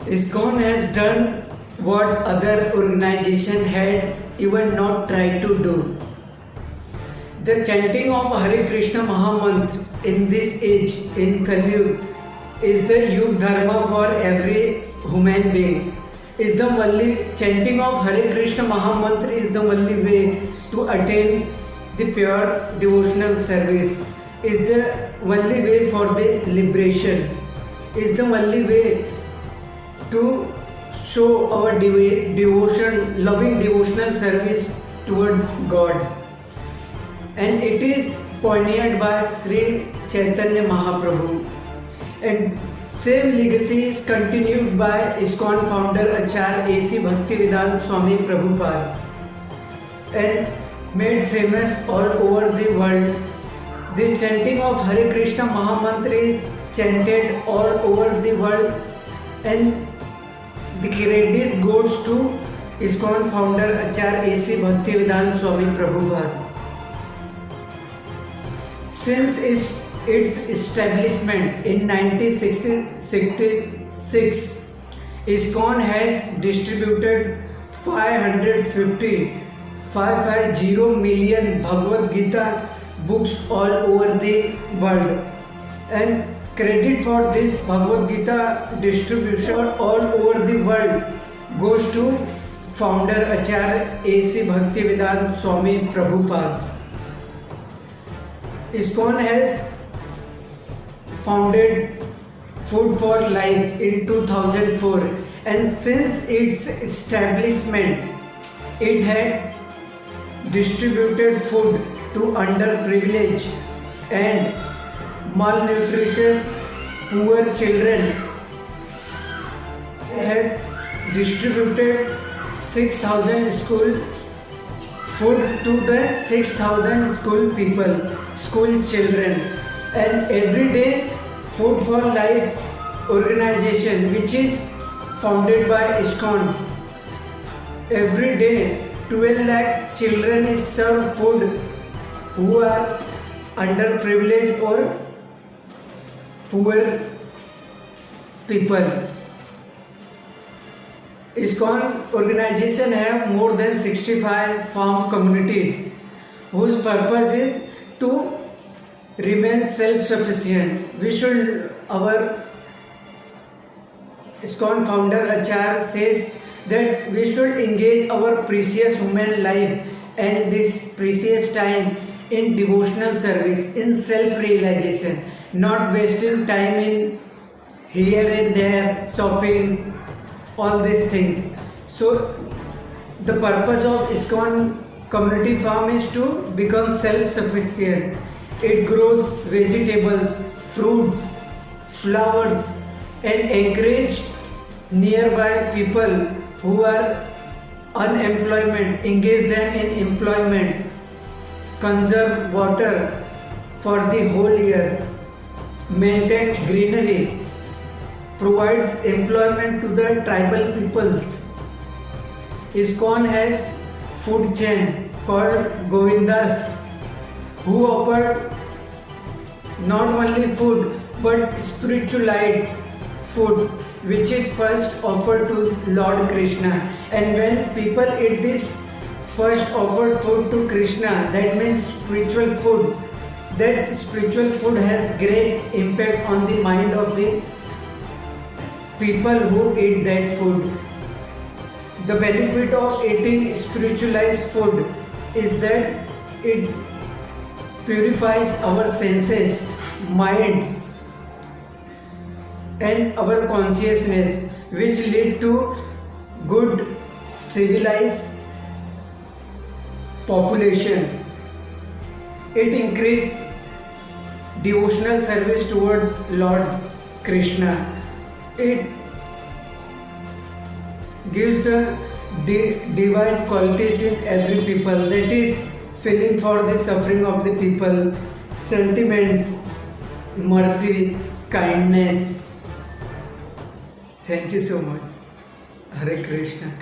ISKCON has done what other organization had even not tried to do. The chanting of Hare Krishna Mahamantra in this age, in Kali Yuga, is the Yug Dharma for every human being. Is the only chanting of Hare Krishna Mahamantra is the only way to attain the pure devotional service. Is the only way for the liberation. Is the only way to show our devotion, loving devotional service towards God. And it is pioneered by Sri Chaitanya Mahaprabhu. And same legacy is continued by ISKCON founder Acharya A.C. Bhaktivedanta Swami Prabhupada and made famous all over the world. The chanting of Hare Krishna Mahamantra is chanted all over the world, and the credit goes to ISKCON founder Acharya A.C. Bhaktivedanta Swami Prabhupada. Since its establishment in 1966, ISKCON has distributed 550 million Bhagavad Gita books all over the world, and credit for this Bhagavad Gita distribution all over the world goes to founder Acharya A.C. Bhaktivedanta Swami Prabhupada. ISKCON has founded Food for Life in 2004, and since its establishment it had distributed food to underprivileged and malnutritious poor children. It has distributed 6,000 school food to the 6,000 school children, and every day Food for Life organization, which is founded by ISKCON, every day 12 lakh children is served food who are underprivileged or poor people. ISKCON organization have more than 65 farm communities whose purpose is to remain self-sufficient. Our ISKCON founder Acharya says that we should engage our precious human life and this precious time in devotional service, in self-realization, not wasting time in here and there, shopping, all these things. So the purpose of ISKCON community farm is to become self-sufficient. It grows vegetables, fruits, flowers, and encourage nearby people who are unemployment, engage them in employment, conserve water for the whole year, maintain greenery, provides employment to the tribal peoples. ISKCON has food chain called Govindas, who offer not only food but spiritualized food, which is first offered to Lord Krishna. And when people eat this first offered food to Krishna, that means spiritual food, that spiritual food has great impact on the mind of the people who eat that food. The benefit of eating spiritualized food is that it purifies our senses, mind, and our consciousness, which lead to good civilized population. It increases devotional service towards Lord Krishna. It gives the divine qualities in every people, that is feeling for the suffering of the people, sentiments, mercy, kindness. Thank you so much. Hare Krishna.